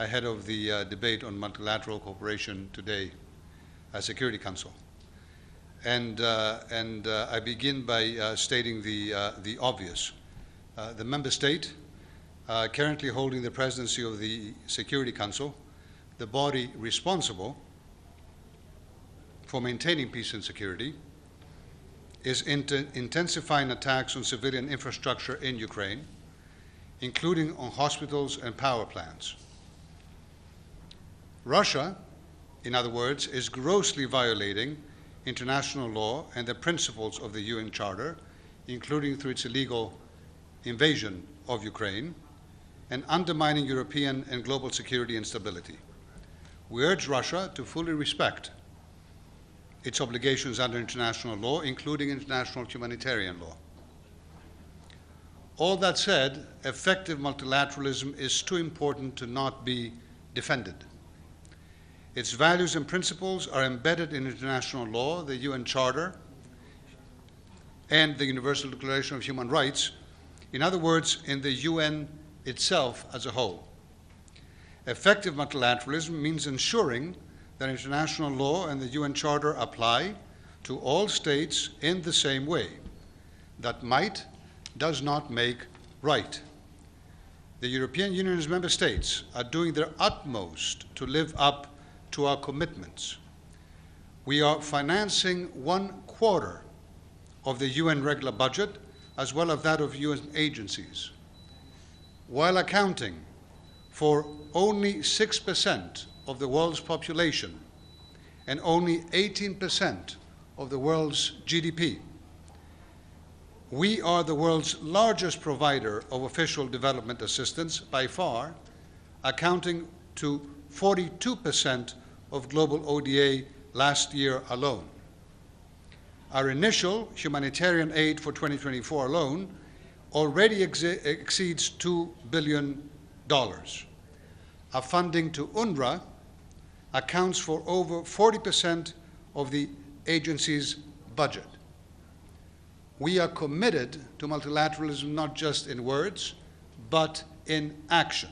ahead of the debate on multilateral cooperation today at Security Council. And I begin by stating the obvious. The member state currently holding the presidency of the Security Council, the body responsible for maintaining peace and security, is intensifying attacks on civilian infrastructure in Ukraine, including on hospitals and power plants. Russia, in other words, is grossly violating international law and the principles of the UN Charter, including through its illegal invasion of Ukraine, and undermining European and global security and stability. We urge Russia to fully respect its obligations under international law, including international humanitarian law. All that said, effective multilateralism is too important to not be defended. Its values and principles are embedded in international law, the UN Charter, and the Universal Declaration of Human Rights, in other words, in the UN itself as a whole. Effective multilateralism means ensuring that international law and the UN Charter apply to all states in the same way. That might does not make right. The European Union's member states are doing their utmost to live up to our commitments. We are financing 1/4 of the UN regular budget, as well as that of UN agencies, while accounting for only 6% of the world's population and only 18% of the world's GDP. We are the world's largest provider of official development assistance by far, accounting to 42% of global ODA last year alone. Our initial humanitarian aid for 2024 alone already exceeds $2 billion. Our funding to UNRWA accounts for over 40% of the agency's budget. We are committed to multilateralism not just in words, but in action.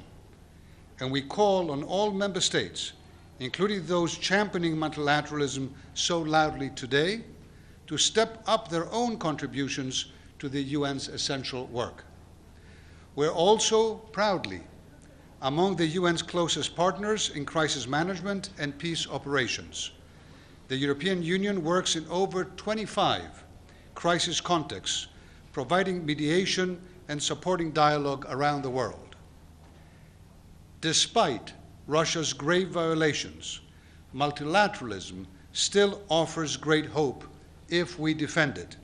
And we call on all member states, including those championing multilateralism so loudly today, to step up their own contributions to the UN's essential work. We're also proudly among the UN's closest partners in crisis management and peace operations. The European Union works in over 25 crisis contexts, providing mediation and supporting dialogue around the world. Despite Russia's grave violations, multilateralism still offers great hope if we defend it.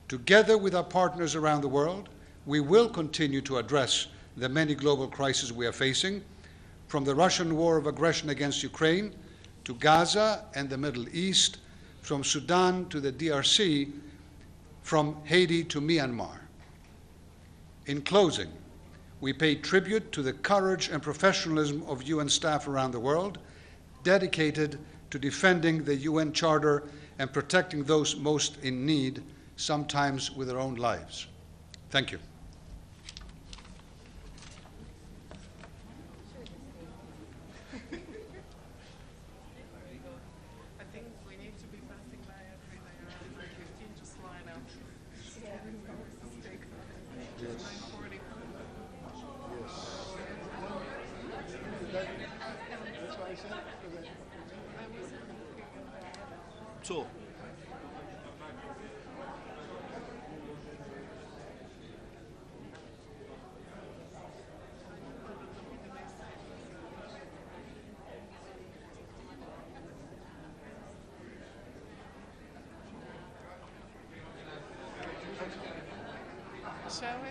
Together with our partners around the world, we will continue to address the many global crises we are facing, from the Russian war of aggression against Ukraine to Gaza and the Middle East, from Sudan to the DRC, from Haiti to Myanmar. In closing, we pay tribute to the courage and professionalism of UN staff around the world, dedicated to defending the UN Charter and protecting those most in need, sometimes with their own lives. Thank you. So, shall we?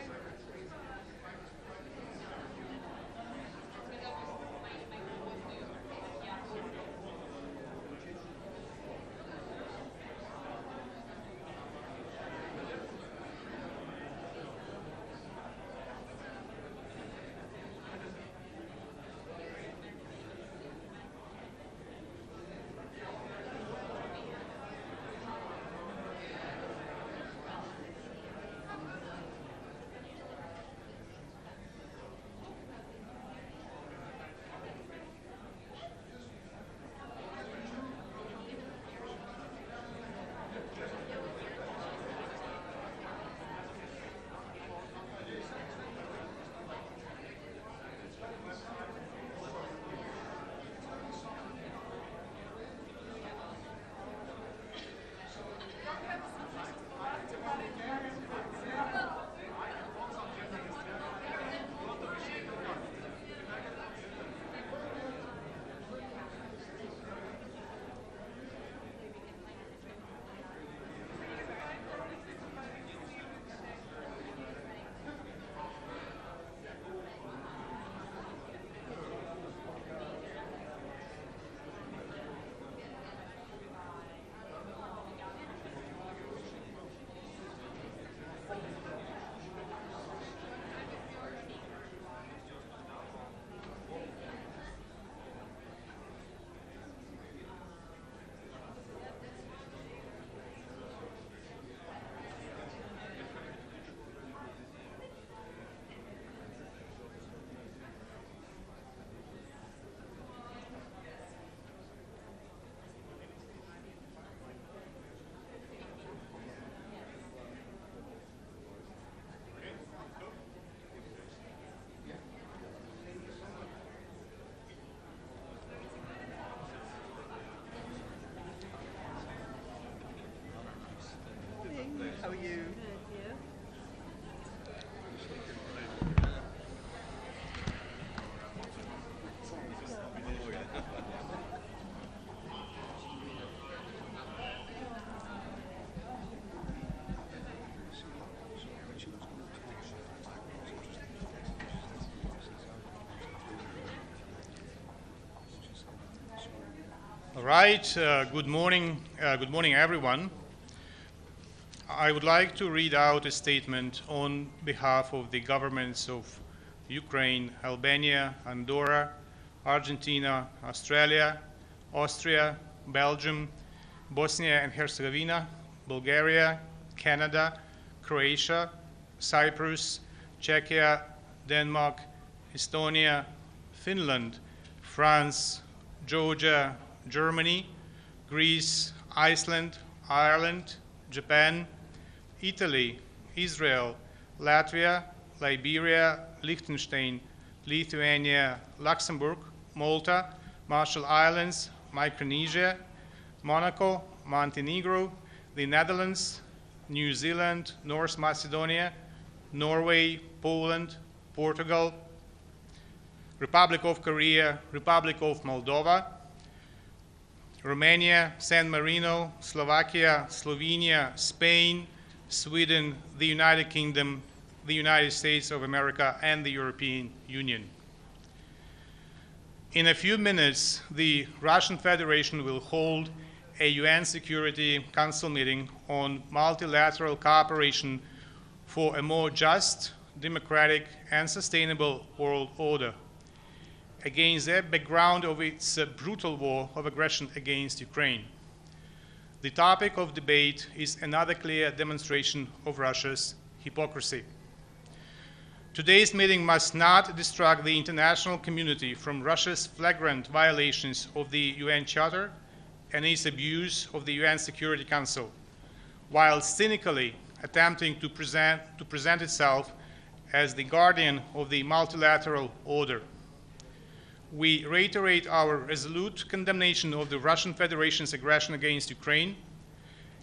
All right, good morning, everyone. I would like to read out a statement on behalf of the governments of Ukraine, Albania, Andorra, Argentina, Australia, Austria, Belgium, Bosnia and Herzegovina, Bulgaria, Canada, Croatia, Cyprus, Czechia, Denmark, Estonia, Finland, France, Georgia, Germany, Greece, Iceland, Ireland, Japan, Italy, Israel, Latvia, Liberia, Liechtenstein, Lithuania, Luxembourg, Malta, Marshall Islands, Micronesia, Monaco, Montenegro, the Netherlands, New Zealand, North Macedonia, Norway, Poland, Portugal, Republic of Korea, Republic of Moldova, Romania, San Marino, Slovakia, Slovenia, Spain, Sweden, the United Kingdom, the United States of America, and the European Union. In a few minutes, the Russian Federation will hold a UN Security Council meeting on multilateral cooperation for a more just, democratic, and sustainable world order, against the background of its brutal war of aggression against Ukraine. The topic of debate is another clear demonstration of Russia's hypocrisy. Today's meeting must not distract the international community from Russia's flagrant violations of the UN Charter and its abuse of the UN Security Council, while cynically attempting to present itself as the guardian of the multilateral order. We reiterate our resolute condemnation of the Russian Federation's aggression against Ukraine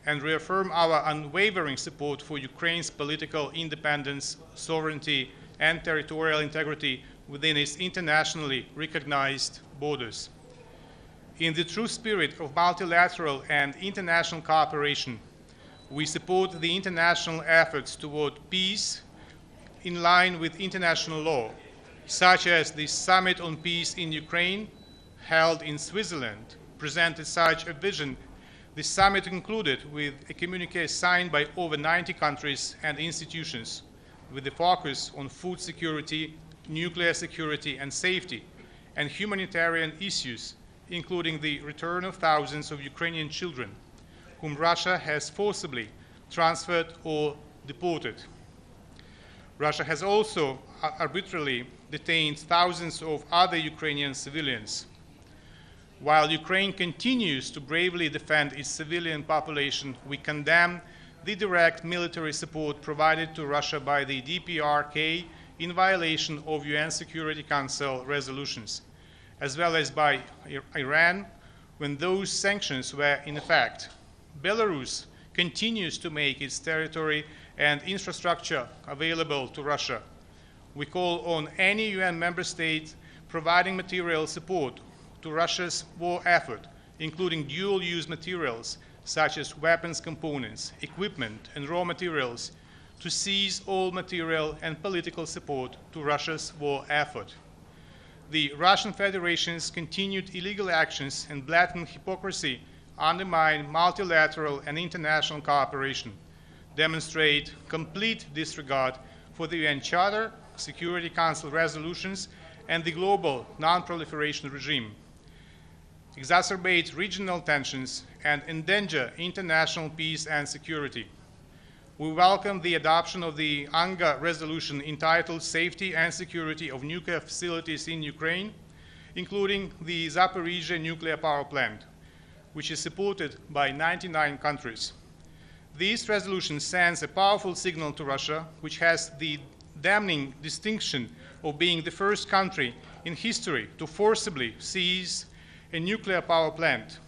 and reaffirm our unwavering support for Ukraine's political independence, sovereignty, and territorial integrity within its internationally recognized borders. In the true spirit of multilateral and international cooperation, we support the international efforts toward peace in line with international law, such as the Summit on Peace in Ukraine, held in Switzerland, presented such a vision. The summit concluded with a communiqué signed by over 90 countries and institutions, with a focus on food security, nuclear security and safety, and humanitarian issues, including the return of thousands of Ukrainian children, whom Russia has forcibly transferred or deported. Russia has also arbitrarily detained thousands of other Ukrainian civilians. While Ukraine continues to bravely defend its civilian population, we condemn the direct military support provided to Russia by the DPRK in violation of UN Security Council resolutions, as well as by Iran when those sanctions were in effect. Belarus continues to make its territory and infrastructure available to Russia. We call on any UN member state providing material support to Russia's war effort, including dual-use materials such as weapons components, equipment, and raw materials, to cease all material and political support to Russia's war effort. The Russian Federation's continued illegal actions and blatant hypocrisy undermine multilateral and international cooperation, demonstrate complete disregard for the UN Charter, Security Council resolutions, and the global non-proliferation regime, exacerbate regional tensions, and endanger international peace and security. We welcome the adoption of the UNGA resolution entitled Safety and Security of Nuclear Facilities in Ukraine, including the Zaporizhzhia nuclear power plant, which is supported by 99 countries. This resolution sends a powerful signal to Russia, which has the damning distinction of being the first country in history to forcibly seize a nuclear power plant.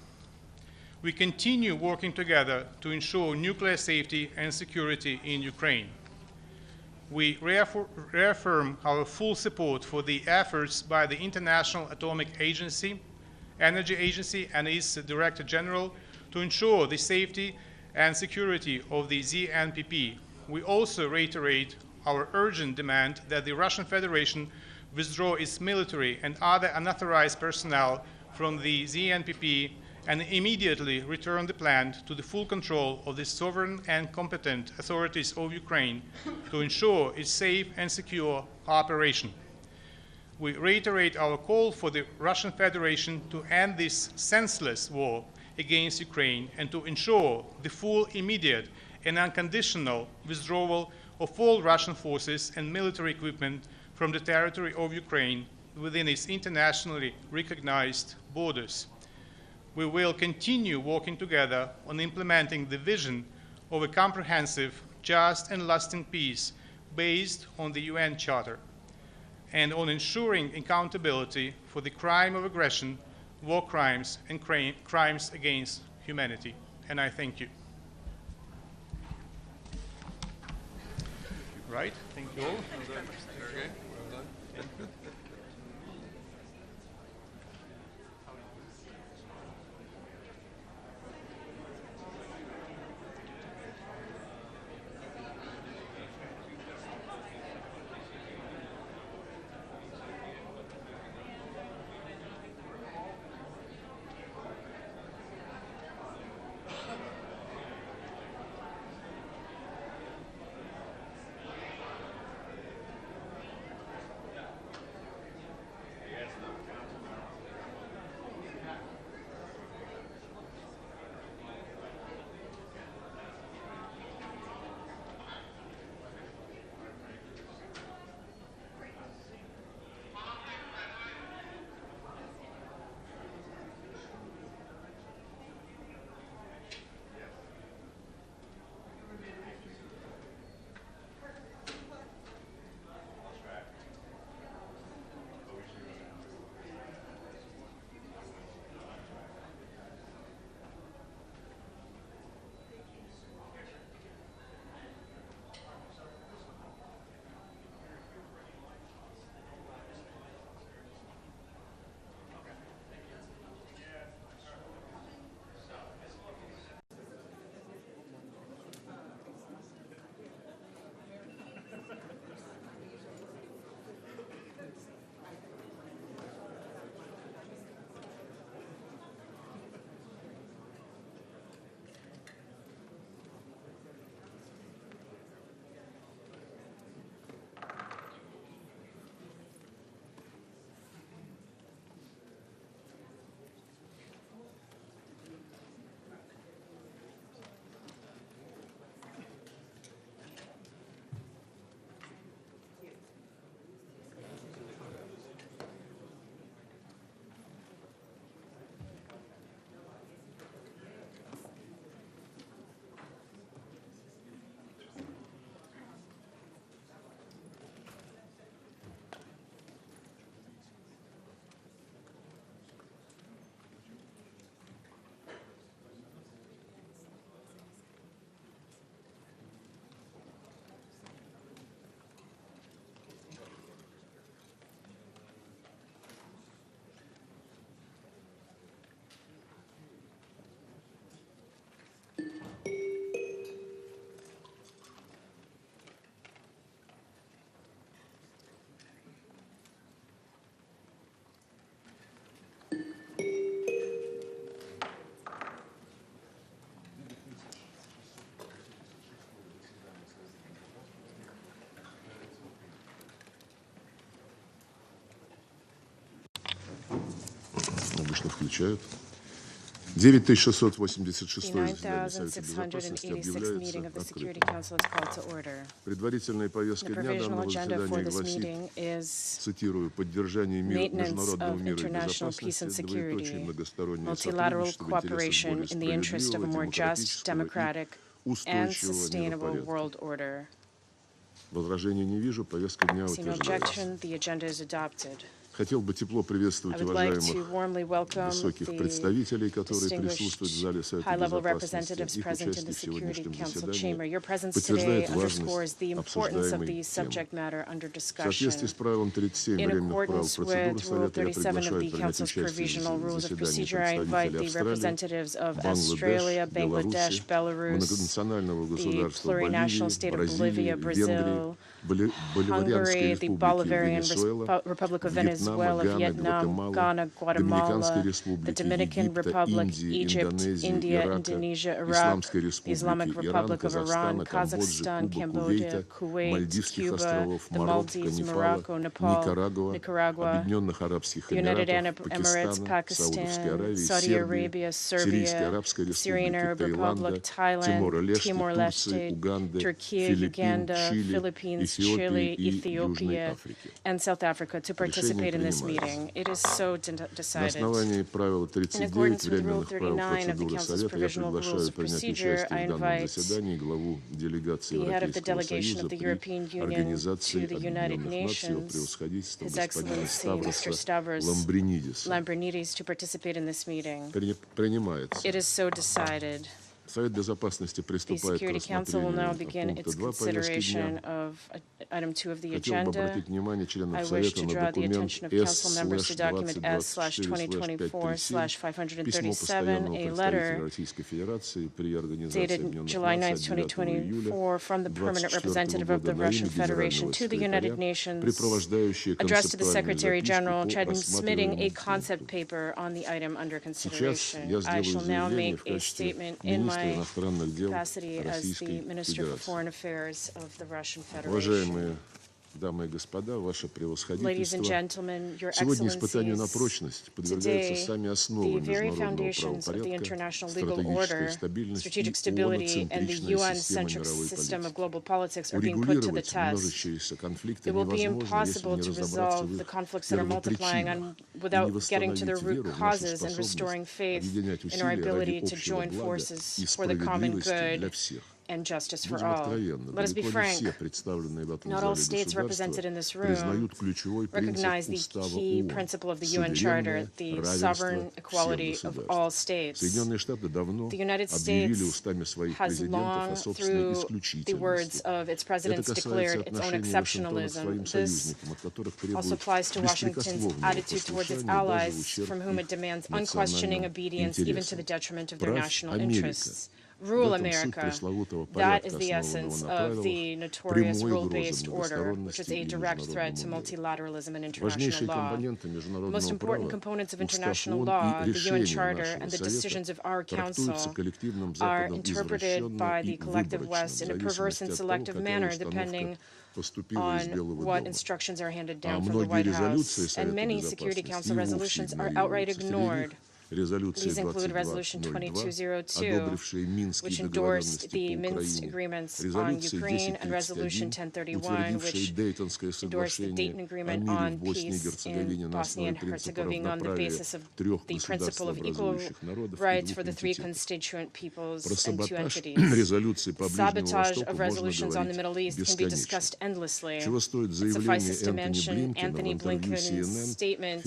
We continue working together to ensure nuclear safety and security in Ukraine. We reaffirm our full support for the efforts by the International Atomic Energy Agency and its Director General to ensure the safety and security of the ZNPP. We also reiterate our urgent demand that the Russian Federation withdraw its military and other unauthorized personnel from the ZNPP and immediately return the plant to the full control of the sovereign and competent authorities of Ukraine to ensure its safe and secure operation. We reiterate our call for the Russian Federation to end this senseless war against Ukraine and to ensure the full, immediate, and unconditional withdrawal of all Russian forces and military equipment from the territory of Ukraine within its internationally recognized borders. We will continue working together on implementing the vision of a comprehensive, just, and lasting peace based on the UN Charter, and on ensuring accountability for the crime of aggression, war crimes, and crimes against humanity. And I thank you. Right? Thank you all. Sergey, well done. Обычно включают. 9686 заседание Совета Безопасности объявляется открытым. Предварительная повестка дня данного заседания гласит, цитирую, «Поддержание международного мира и безопасности, двоеточие многостороннее сотрудничество в интересах более справедливого, демократического и устойчивого миропорядка». Возражений не вижу, повестка дня утверждается. Хотел бы тепло приветствовать уважаемых высоких представителей, которые присутствуют в зале Совета Безопасности. Их участие в сегодняшнем заседании подтверждает важность обсуждаемой темы. В соответствии с правилом 37 временных правил процедуры Совета я приглашаю принять участие в заседании представителей Австралии, Бангладеш, Беларуси, многонационального государства Боливии, Бразилии, Венгрии, Hungary, the Bolivarian Republic of Venezuela, Vietnam, Ghana, Guatemala, the Dominican Republic, Egypt, India, Indonesia, Iraq, the Islamic Republic of Iran, Kazakhstan, Cambodia, Kuwait, Cuba, the Maldives, Morocco, Nepal, Nicaragua, the United Arab Emirates, Pakistan, Saudi Arabia, Serbia, Syrian Arab Republic, Thailand, Timor-Leste, Turkey, Uganda, Philippines, Chile, Ethiopia, and South Africa to participate in this meeting. It is so decided. In accordance with Rule 39 of the Council's Provisional Rules of Procedure, I invite the head of the delegation of the European Union to the United Nations, His Excellency Mr. Stavros Lambrinidis, to participate in this meeting. It is so decided. The Security Council will now begin its consideration of item 2 of the agenda. I wish to draw the attention of Council members to document S/2024/537, a letter dated July 9, 2024, from the permanent representative of the Russian Federation to the United Nations, addressed to the Secretary General, transmitting a concept paper on the item under consideration. I shall now make a statement in my capacity as the Minister for Foreign Affairs of the Russian Federation. Ladies and gentlemen, Your Excellencies, today, the very foundations of the international legal order, strategic stability, and the UN-centric system of global politics are being put to the test. It will be impossible to resolve the conflicts that are multiplying without getting to their root causes and restoring faith in our ability to join forces for the common good and justice for all. Let us be frank. Not all states represented in this room recognize the key principle of the UN Charter, the sovereign equality of all states. The United States has long, through the words of its presidents, declared its own exceptionalism. This also applies to Washington's attitude towards its allies, from whom it demands unquestioning obedience, even to the detriment of their national interests. Rule America. That is the essence of the notorious rule-based order, which is a direct threat to multilateralism and international law. Most important components of international law, the UN Charter and the decisions of our Council, are interpreted by the collective West in a perverse and selective manner, depending on what instructions are handed down from the White House. And many Security Council resolutions are outright ignored. These include Resolution 2202, which endorsed the Minsk agreements on Ukraine, and Resolution 1031, which endorsed the Dayton Agreement on peace in Bosnia and Herzegovina on the basis of the principle of equal rights for the three constituent peoples and two entities. Sabotage of resolutions on the Middle East can be discussed endlessly. It suffices to mention Anthony Blinken's statement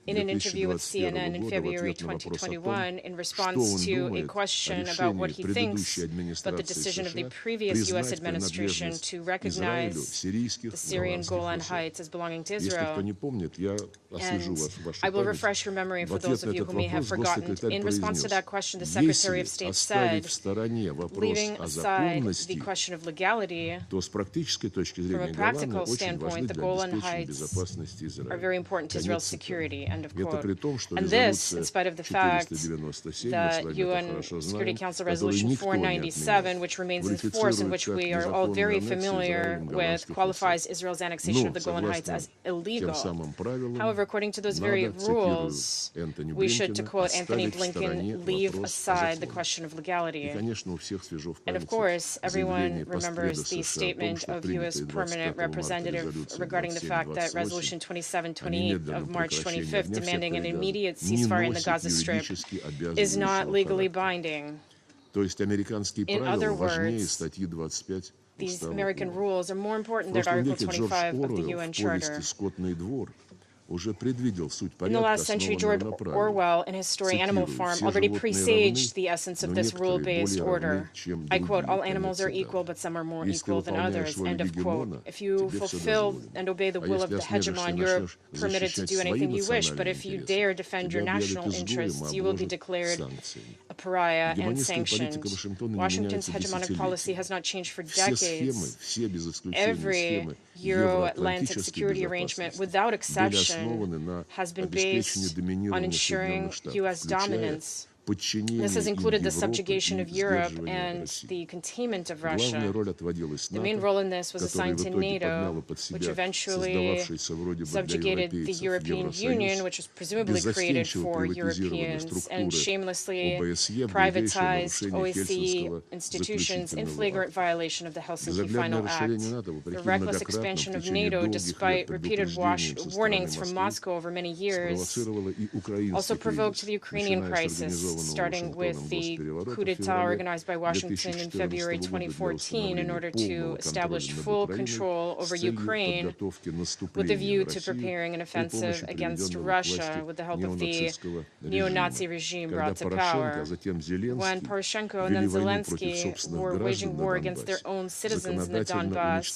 in an interview with CNN in February 2021 in response to a question about what he thinks about the decision of the previous U.S. administration to recognize the Syrian Golan Heights as belonging to Israel. And I will refresh your memory for those of you who may have forgotten. In response to that question, the Secretary of State said, leaving aside the question of legality, from a practical standpoint, the Golan Heights are very important to Israel's security, end of quote. And this, in spite of the fact that UN Security Council Resolution 497, which remains in force and which we are all very familiar with, qualifies Israel's annexation of the Golan Heights as illegal. However, according to those very rules, we should, to quote Anthony Blinken, leave aside the question of legality. And of course, everyone remembers the statement of U.S. Permanent Representative regarding the fact that Resolution 2728 of March 25th, demanding an immediate ceasefire in the Gaza Strip, is not legally binding. In other words, these American rules are more important than Article 25 of the UN Charter. In the last century, George Orwell, in his story Animal Farm, already presaged the essence of this rule-based order. I quote, "All animals are equal, but some are more equal than others," end of quote. If you fulfill and obey the will of the hegemon, you're permitted to do anything you wish, but if you dare defend your national interests, you will be declared a pariah and sanctioned. Washington's hegemonic policy has not changed for decades. Every Euro-Atlantic security arrangement, without exception, has been based on ensuring U.S. dominance. This has included the subjugation of Europe and the containment of Russia. The main role in this was assigned to NATO, which eventually subjugated the European Union, which was presumably created for Europeans, and shamelessly privatized OSCE institutions in flagrant violation of the Helsinki Final Act. The reckless expansion of NATO, despite repeated warnings from Moscow over many years, also provoked the Ukrainian crisis, starting with the coup d'etat organized by Washington in February 2014 in order to establish full control over Ukraine with a view to preparing an offensive against Russia with the help of the neo-Nazi regime brought to power. When Poroshenko and then Zelensky were waging war against their own citizens in the Donbass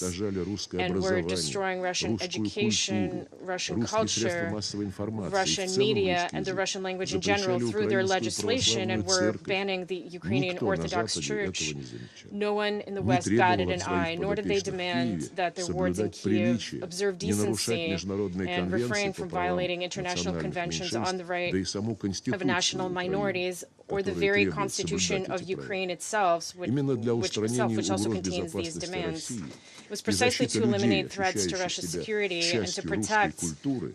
and were destroying Russian education, Russian culture, Russian media, and the Russian language in general through their legislation, and were banning the Ukrainian Orthodox Church, no one in the West batted an eye, nor did they demand that their wards in Kyiv observe decency and refrain from violating international conventions on the right of national minorities or the very constitution of Ukraine itself, which also contains these demands. It was precisely to eliminate threats to Russia's security and to protect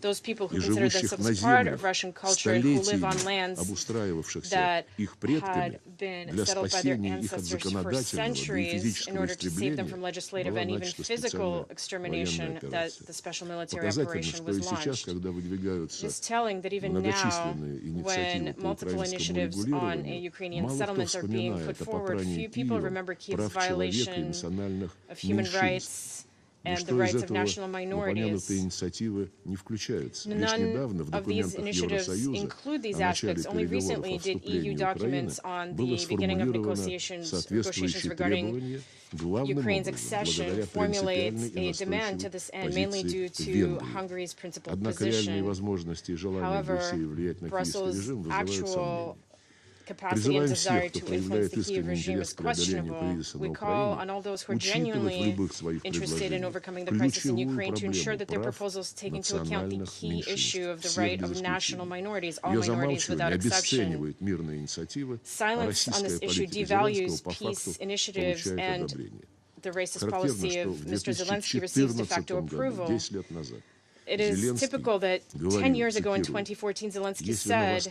those people who consider themselves part of Russian culture and who live on lands that had been settled by their ancestors for centuries in order to save them from legislative and even physical extermination that the special military operation was launched. It is telling that even now, when multiple initiatives on a Ukrainian settlement are being put forward, few people remember Kyiv's violations of human rights and the rights of national minorities. None of these initiatives include these aspects. Only recently did EU documents on the beginning of negotiations regarding Ukraine's accession formulate a demand to this end, mainly due to Hungary's principal position. However, Brussels' actual capacity and desire to influence the Kyiv regime is questionable. We call on all those who are genuinely interested in overcoming the crisis in Ukraine to ensure that their proposals take into account the key issue of the right of national minorities, all minorities without exception. Silence on this issue devalues peace initiatives, and the racist policy of Mr. Zelensky receives de facto approval. It is typical that 10 years ago in 2014, Zelensky said,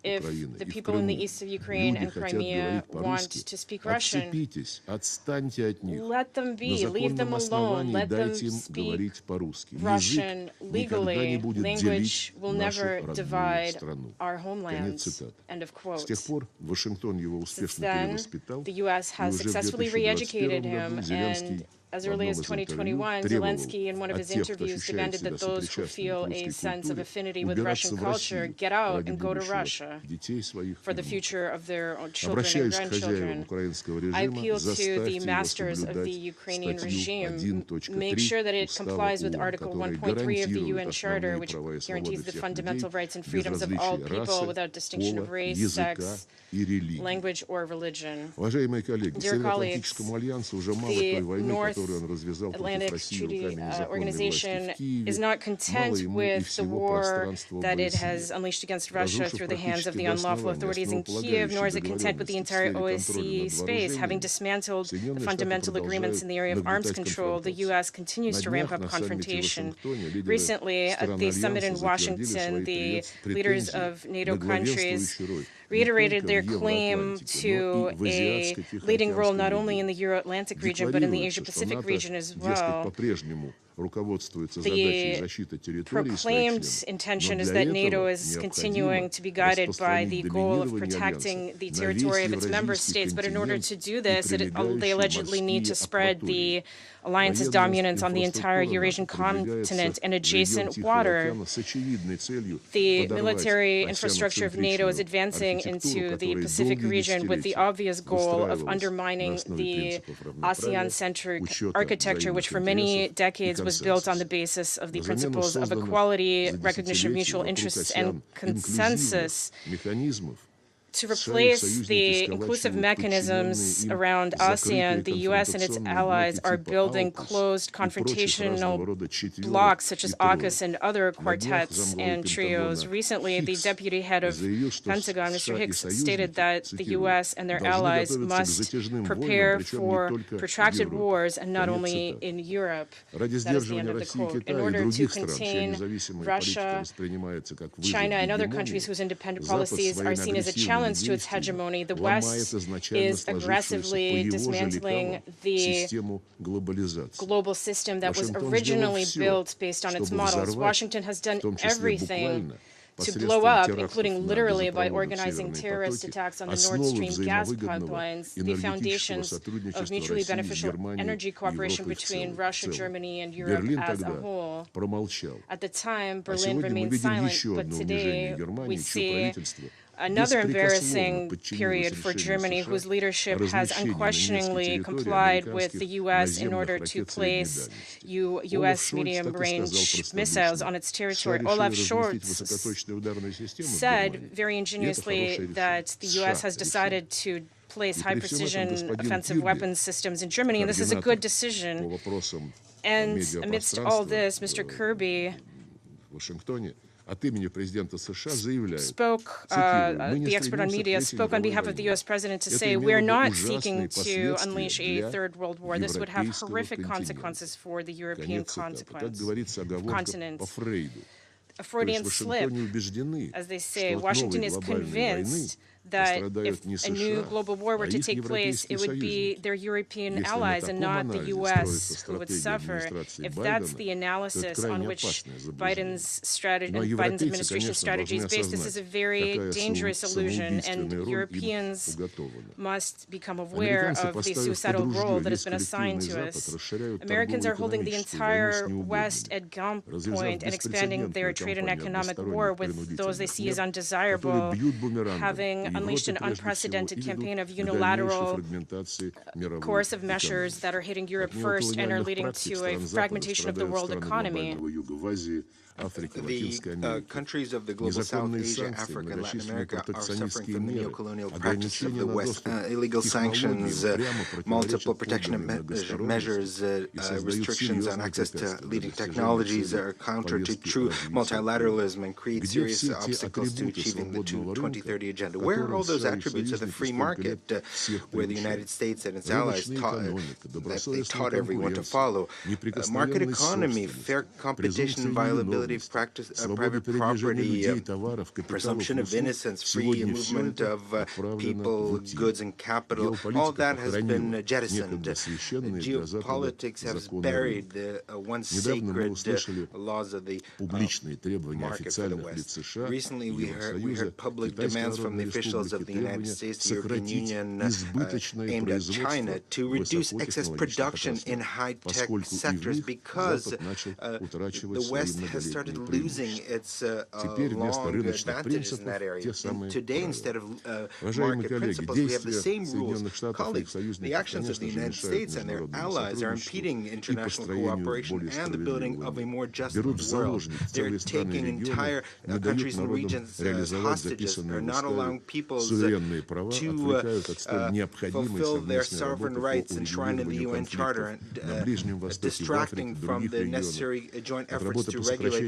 if the people in the east of Ukraine and Crimea want to speak Russian, let them be, leave them alone, let them speak Russian legally. Language will never divide our homelands. End of quote. Since then, the U.S. has successfully re-educated him, and as early as 2021, Zelensky, in one of his interviews, demanded that those who feel a sense of affinity with Russian culture get out and go to Russia for the future of their own children and grandchildren. I appeal to the masters of the Ukrainian regime, make sure that it complies with Article 1.3 of the UN Charter, which guarantees the fundamental rights and freedoms of all people without distinction of race, sex, language, or religion. Dear colleagues, the North Atlantic Treaty Organization is not content with the war that it has unleashed against Russia through the hands of the unlawful authorities in Kyiv, nor is it content with the entire OSCE space. Having dismantled the fundamental agreements in the area of arms control, the U.S. continues to ramp up confrontation. Recently, at the summit in Washington, the leaders of NATO countries reiterated their claim to a leading role not only in the Euro-Atlantic region, but in the Asia-Pacific region as well. The proclaimed intention is that NATO is continuing to be guided by the goal of protecting the territory of its member states, but in order to do this, they allegedly need to spread the alliance's dominance on the entire Eurasian continent and adjacent water. The military infrastructure of NATO is advancing into the Pacific region with the obvious goal of undermining the ASEAN-centric architecture, which for many decades was built on the basis of the principles of equality, recognition of mutual interests, and consensus. To replace the inclusive mechanisms around ASEAN, the U.S. and its allies are building closed confrontational blocs such as AUKUS and other quartets and trios. Recently, the deputy head of Pentagon, Mr. Hicks, stated that the U.S. and their allies must prepare for protracted wars, and not only in Europe. That is the end of the quote. In order to contain Russia, China, and other countries whose independent policies are seen as a challenge to its hegemony, the West is aggressively dismantling the global system that was originally built based on its models. Washington has done everything to blow up, including literally by organizing terrorist attacks on the Nord Stream gas pipelines, the foundations of mutually beneficial energy cooperation between Russia, Germany, and Europe as a whole. At the time, Berlin remained silent, but today we see another embarrassing period for Germany, whose leadership has unquestioningly complied with the U.S. in order to place U.S. medium-range missiles on its territory. Olaf Scholz said very ingeniously that the U.S. has decided to place high-precision offensive weapons systems in Germany, and this is a good decision. And amidst all this, Mr. Kirby spoke, the expert on media spoke on behalf of the U.S. president to say, we're not seeking to unleash a third world war. This would have horrific consequences for the European continent. A Freudian slip, as they say. Washington is convinced that if a new global war were to take place, it would be their European allies and not the U.S. who would suffer. If that's the analysis on which Biden's strategy and Biden's administration's strategy is based, this is a very dangerous illusion, and Europeans must become aware of the suicidal role that has been assigned to us. Americans are holding the entire West at gunpoint and expanding their trade and economic war with those they see as undesirable, having unleashed an unprecedented campaign of unilateral coercive measures that are hitting Europe first and are leading to a fragmentation of the world economy. The countries of the global South Asia, Africa, and Latin America are suffering from the neo-colonial practices of the West. Illegal sanctions, multiple protection measures, restrictions on access to leading technologies are counter to true multilateralism and create serious obstacles to achieving the 2030 agenda. Where are all those attributes of the free market where the United States and its allies taught everyone to follow? Market economy, fair competition, inviolability of private property, presumption of innocence, free movement of people, goods, and capital, all that has been jettisoned. Geopolitics has buried the once sacred laws of the market for the West. Recently, we heard public demands from the officials of the United States, the European Union, aimed at China to reduce excess production in high-tech sectors because the West has started losing its long advantages in that area. And today, instead of market principles, we have the same rules. Colleagues, the actions of the United States and their allies are impeding international cooperation and the building of a more just world. They're taking entire countries and regions as hostages. They're not allowing peoples to fulfill their sovereign rights enshrined in the UN Charter, and distracting from the necessary joint efforts to regulate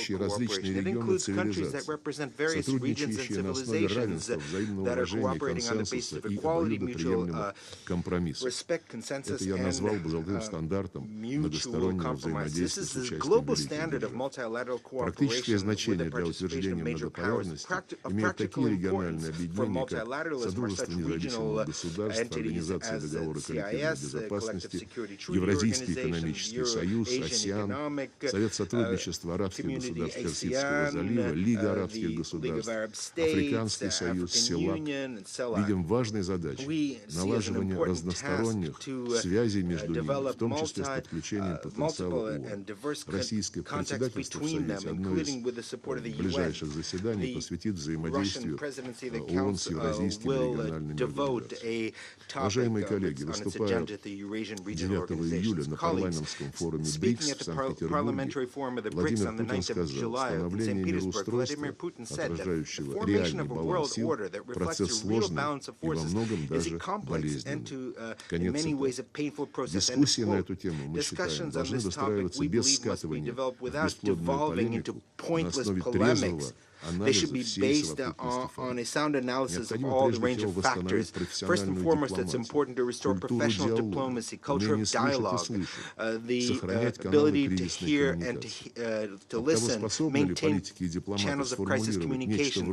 объединяющие различные регионы цивилизации, сотрудничающие на основе равенства, взаимного уважения, консенсуса и обоюдоприемлемых компромиссов. Это я назвал бы золотым стандартом многостороннего взаимодействия с участием великих держав. Практическое значение для утверждения многополярности имеют такие региональные объединения, как multilateralism are such Содружество regional независимых государств, entities Организация as договора коллективной CIS, Collective безопасности, Security Treaty Евразийский Organization, экономический союз, Asian АСЕАН, Economic Совет сотрудничества арабских Community, государств Персидского ASEAN, залива, Лига the арабских League of государств, Arab States, Африканский союз, African СЕЛАК. Union, and CELAC. Видим важной задачей We see as an налаживание important разносторонних task to связей между ними, develop в том числе с подключением потенциала multiple and ООН. diverse Российское contacts председательство в between them, Совете одно из including with the support of the UN. ближайших заседаний посвятит взаимодействию ООН с евразийскими региональными организациями. Уважаемые коллеги, выступая 9 июля на парламентском форуме БРИКС в Санкт-Петербурге, Владимир Путин сказал, становление мироустройства, отражающего реальный баланс сил, процесс сложный и во многом даже болезненный. Конец цитаты. Дискуссии на эту тему, мы считаем, должны выстраиваться без скатывания в бесплодную полемику на основе трезвого They should be based on a sound analysis of all the range of factors. First and foremost, it's important to restore professional diplomacy, culture of dialogue, the ability to hear and to listen, maintain channels of crisis communication.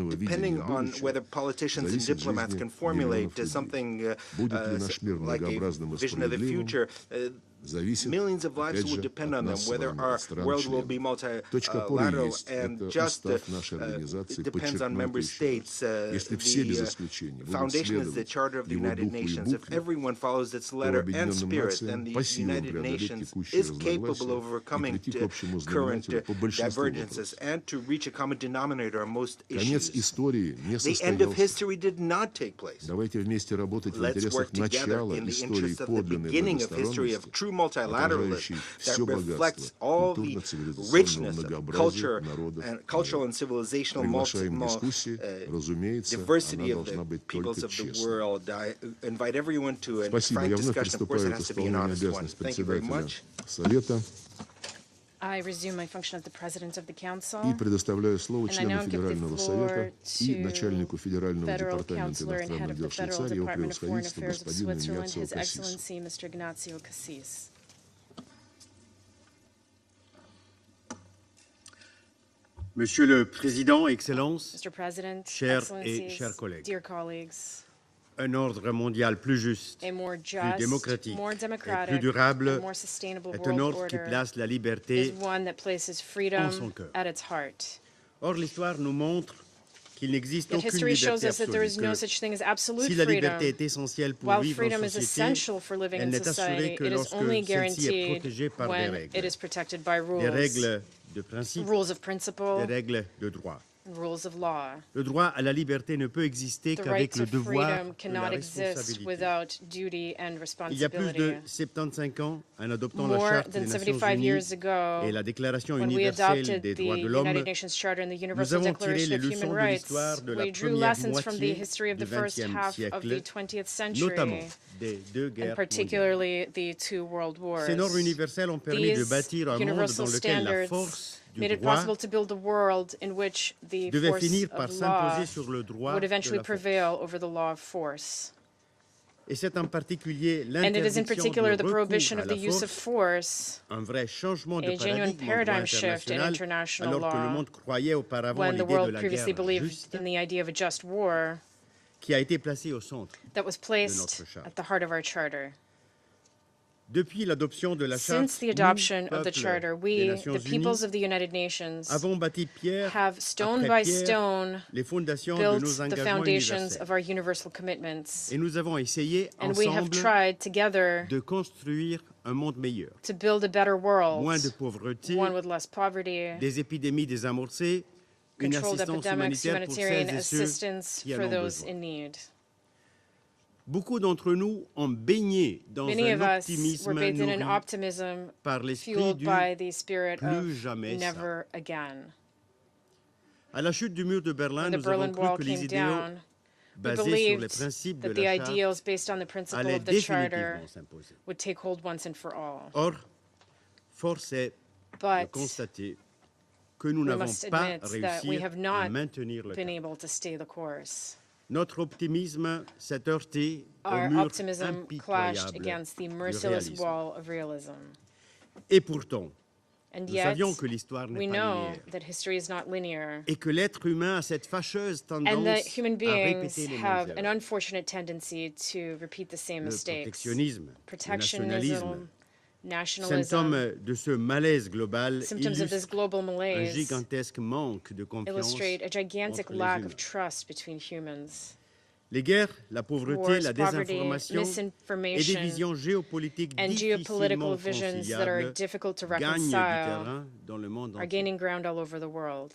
Depending on whether politicians and diplomats can formulate something like a vision of the future, millions of lives will depend on them. Whether our world will be multilateral and just it depends on member states. The foundation is the Charter of the United Nations. If everyone follows its letter and spirit, then the United Nations is capable of overcoming current divergences and to reach a common denominator on most issues. The end of history did not take place. Let's work together in the interest of the beginning of history of true multilateralism that reflects all the richness of cultural and civilizational diversity of the peoples of the world. I invite everyone to a frank discussion. Of course, it has to be an honest one. Thank you very much. I resume my function of the President of the Council. И предоставляю слово члену Федерального совета и начальнику Федерального департамента иностранных дел Швейцарии, его превосходительству господину Игнацио Кассис. Monsieur le Président, Excellences, Mr. President, chers et chers collègues, dear colleagues, un ordre mondial plus juste, plus démocratique et plus durable est un ordre qui place la liberté en son cœur. Or, l'histoire nous montre qu'il n'existe aucune liberté absolue. Si la liberté est essentielle pour vivre en société, elle n'est assurée que lorsque celle-ci est protégée par des règles de principe, des règles de droit. Le droit à la liberté ne peut exister qu'avec le devoir et la responsabilité. Il y a plus de 75 ans, en adoptant la Charte des Nations Unies et la Déclaration universelle des droits de l'homme, nous avons tiré les leçons de l'histoire de la première moitié du XXe siècle, notamment des deux guerres mondiales. Ces normes universelles ont permis de bâtir un monde dans lequel la force made it possible to build a world in which the force of law would eventually prevail over the law of force. And it is in particular the prohibition of the use of force, a genuine paradigm shift in international law, when the world previously believed in the idea of a just war, that was placed at the heart of our charter. Since the adoption of the Charter, we, the peoples of the United Nations, have stone by stone built the foundations of our universal commitments. And we have tried together to build a better world, one with less poverty, controlled epidemics, humanitarian assistance for those in need. Beaucoup d'entre nous ont baigné dans un optimisme nourri par l'esprit du plus jamais ça. À la chute du mur de Berlin, nous avons cru que les idéaux basés sur les principes de la Charte allaient définitivement s'imposer. Or, force est de constater que nous n'avons pas réussi à maintenir le cap. Notre optimisme s'est heurté au mur impitoyable du réalisme. Et pourtant, And Nous yet, savions que l'histoire we n'est pas know linéaire that history is not linear, et que l'être humain a cette fâcheuse and tendance that human à beings répéter les mêmes have an erreurs. unfortunate tendency to repeat the same Le mistakes. protectionnisme, le Protectionism, nationalisme, nationalism, symptômes de ce malaise global symptoms of this illustrent global un malaise gigantesque manque de confiance illustrate a gigantic entre les lack humains. of trust between humans. Les guerres, la pauvreté, Wars, la poverty, désinformation et des misinformation, visions géopolitiques and geopolitical difficilement visions that are conciliables difficult to gagnent du reconcile terrain dans le monde are entier. gaining ground all over the world.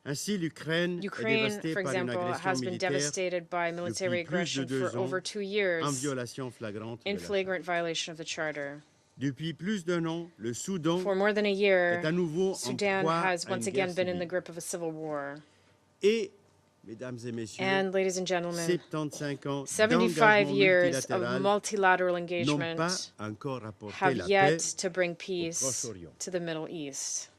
Ainsi, l'Ukraine est Ukraine, dévastée for par une example, agression has been militaire devastated by military depuis plus de aggression 2 for ans, over 2 en years violation flagrante de in la Charte. flagrant violation of the Charter. Depuis plus d'un an, le Soudan For more than a est year, à nouveau en Sudan proie has à une once guerre again been in the civile. grip of a civil war. Et, mesdames et messieurs, And, ladies and gentlemen, 75 ans 75 d'engagement years of multilatéral multilateral n'ont engagement pas encore apporté have la yet paix. to bring peace Proche-Orient. to the Middle East.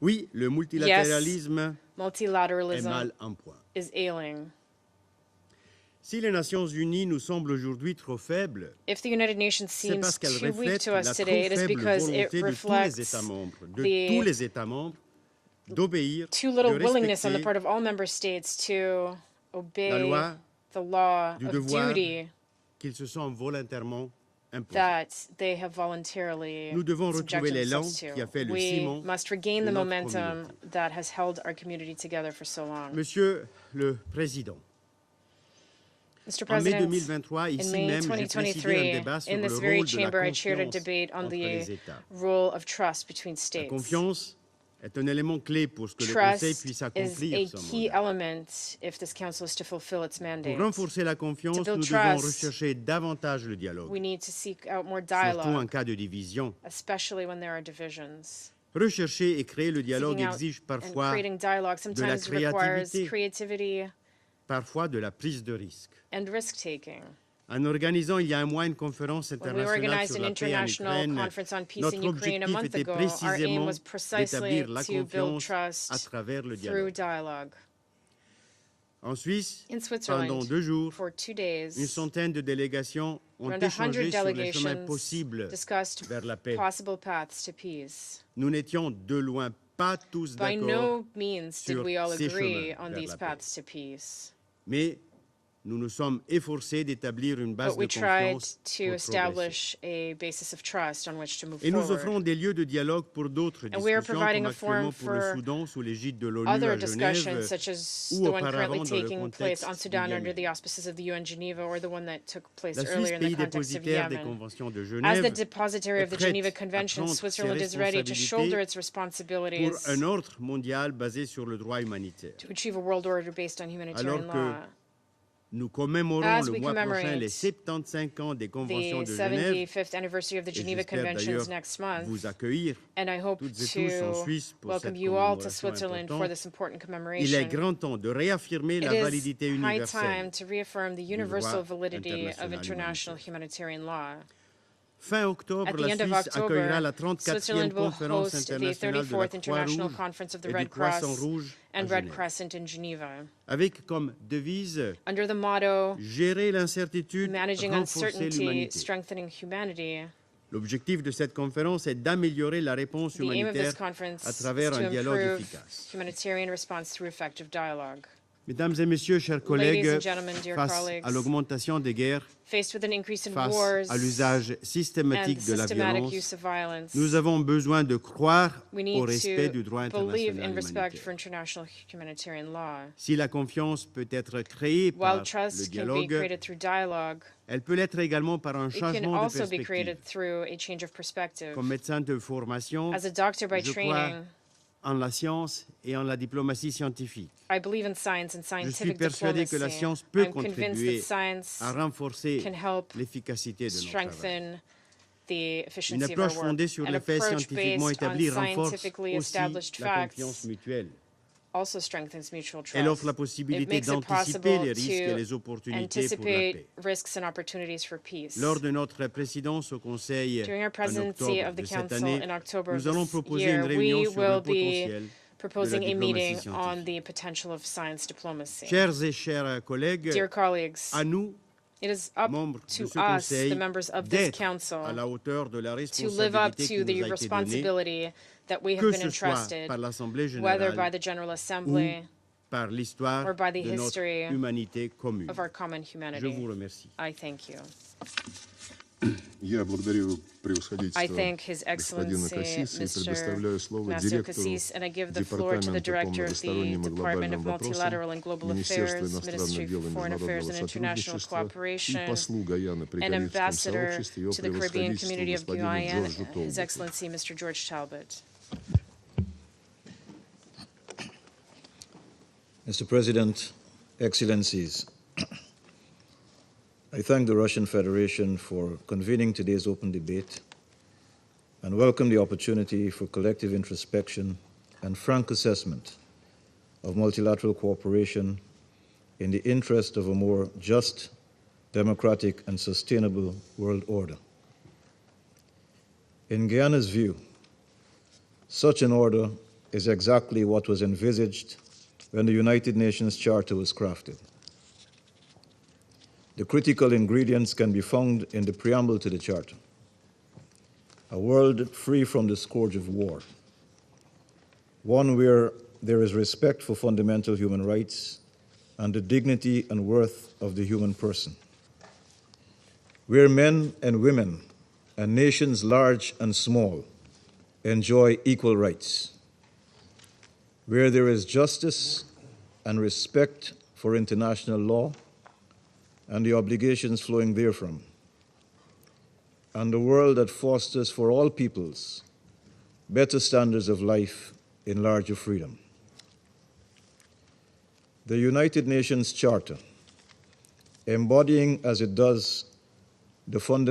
Oui, le multilatéralisme est Multilateralism mal en point. is ailing. Si les Nations Unies nous semblent aujourd'hui trop faibles, If the United Nations c'est parce seems qu'elles too weak reflètent to la us trop today, it is faible because it volonté de tous les reflects États membres, the d'obéir, too de little willingness on the respecter part of all member states to la obey loi, the law du of devoir duty qu'ils se sont volontairement imposés. that they have voluntarily Nous devons retrouver subjected l'élan themselves qui a fait to. le We ciment must regain de the notre momentum communauté. that has held our community together for so long. Monsieur le Président, Mr. en mai President, 2023, in ici May même, j'ai présidé un 2023, débat sur in le this very rôle de la chamber, I chaired a confiance debate on entre les the États. role of trust between La states. confiance est un élément clé pour que le Conseil Trust puisse is accomplir a son key mandat. element if this council is to fulfill its Pour mandate. renforcer la confiance, To build nous devons trust, rechercher davantage le dialogue, We need to seek out more surtout en dialogue, cas de division. especially when there are divisions. Rechercher et créer le dialogue Seeking out exige and parfois, creating dialogue sometimes requires créativité. creativity parfois de la prise de risque. and risk-taking. En organisant il y a un mois une conférence When we internationale organized sur an la paix en international Ukraine, conference on peace notre in Ukraine a objectif month était ago, our aim précisément was precisely d'établir la to build confiance à trust travers le through dialogue. dialogue. En Suisse, In pendant Switzerland, 2 jours, for 2 days, une centaine de délégations ont around 100 échangé sur les chemins delegations possibles discussed vers la paix. possible paths to peace. Nous n'étions de loin pas tous By d'accord, no means did sur we all ces agree chemins on vers these la paix. paths to peace. mais nous nous sommes efforcés d'établir une base But we de tried confiance to pour progresser. establish a basis of trust on which to move Et nous forward. offrons des lieux de dialogue pour d'autres And we are discussions, providing comme a forum actuellement pour le for Soudan sous l'égide de l'ONU Other à discussions, Genève, such as ou the one currently auparavant dans le taking place contexte on Sudan du under Yémen. the auspices of the UN Geneva, or the one that took place La Suisse, earlier in the pays context of dépositaire des Yemen. conventions de As the Genève, depositary of the est prête Geneva à Convention, prendre Switzerland ses is ready to shoulder responsabilités its pour responsibilities un ordre mondial basé sur le droit humanitaire. to achieve a world order based on humanitarian Alors que law. nous commémorons As le we mois prochain commemorate les 75 ans des conventions The de Genève, 75th anniversary of the et Geneva j'espère Conventions d'ailleurs next month, vous accueillir and I hope toutes et tous en to Suisse pour welcome cette you all to commémoration Switzerland for importante. this important Il est commemoration. grand temps de réaffirmer It la is validité high universelle time to reaffirm the universal droit validity of international international humanitarian law. Fin octobre, At the la end of Suisse accueillera October, la 34e Switzerland will conférence host the internationale de la 34th International Croix-Rouge Conference of the et du Red Croissant Cross Rouge à and Red Genève, Crescent in Geneva, avec comme devise under the motto, gérer l'incertitude, managing renforcer uncertainty, l'humanité. strengthening humanity. L'objectif de cette conférence est d'améliorer la réponse The aim of this humanitaire conference à is travers to un dialogue improve efficace. humanitarian response through effective dialogue. Mesdames et messieurs, chers Ladies collègues, and gentlemen, dear face colleagues, à l'augmentation des guerres, faced with an increase in face wars à l'usage and systématique the de la systematic violence, use of violence, nous avons besoin de croire we au need respect to du droit believe international in respect for humanitaire. international humanitarian law. Si la confiance peut être créée par While trust le can be dialogue, created through dialogue, elle peut l'être également par un it can changement de also be perspective. created through a change of perspective. Comme médecin de formation, As a doctor by je crois training, en la science et en la diplomatie scientifique. I believe in science and Je suis scientific persuadé que la diplomacy. science peut I'm convinced that contribuer science à renforcer can help l'efficacité de notre travail. strengthen the Une efficiency of our approche work. fondée sur An les faits approach scientifiquement based on établis renforce scientifically aussi established la confiance facts mutuelle. also strengthens mutual trust. Elle offre la It possibilité makes it d'anticiper possible les risques et les to opportunités pour la paix. anticipate risks and opportunities for peace. Lors de notre présidence au Conseil During our en presidency octobre of the de cette council année, in October nous of allons this proposer year, une réunion we sur will le be potentiel proposing de la a meeting diplomatie on scientifique. the potential of science diplomacy. Chers et chers collègues, Dear colleagues, à nous It is up to us, the members of this council, to live up to the responsibility that we have been entrusted, whether by the General Assembly or by the history of our common humanity. I thank you. I thank His Excellency, Mr. Ignacio Cassis, and I give the floor to the Director of the Department of Multilateral and Global Affairs, Ministry for Foreign Affairs and International Cooperation, and Ambassador to the Caribbean Community of Guyana, His Excellency, Mr. George Talbot. Mr. President, Excellencies, I thank the Russian Federation for convening today's open debate and welcome the opportunity for collective introspection and frank assessment of multilateral cooperation in the interest of a more just, democratic, and sustainable world order. In Guyana's view, such an order is exactly what was envisaged when the United Nations Charter was crafted. The critical ingredients can be found in the preamble to the Charter. A world free from the scourge of war. One where there is respect for fundamental human rights and the dignity and worth of the human person. Where men and women and nations large and small enjoy equal rights. Where there is justice and respect for international law and the obligations flowing therefrom, and a world that fosters for all peoples better standards of life in larger freedom. The United Nations Charter, embodying as it does the fundamental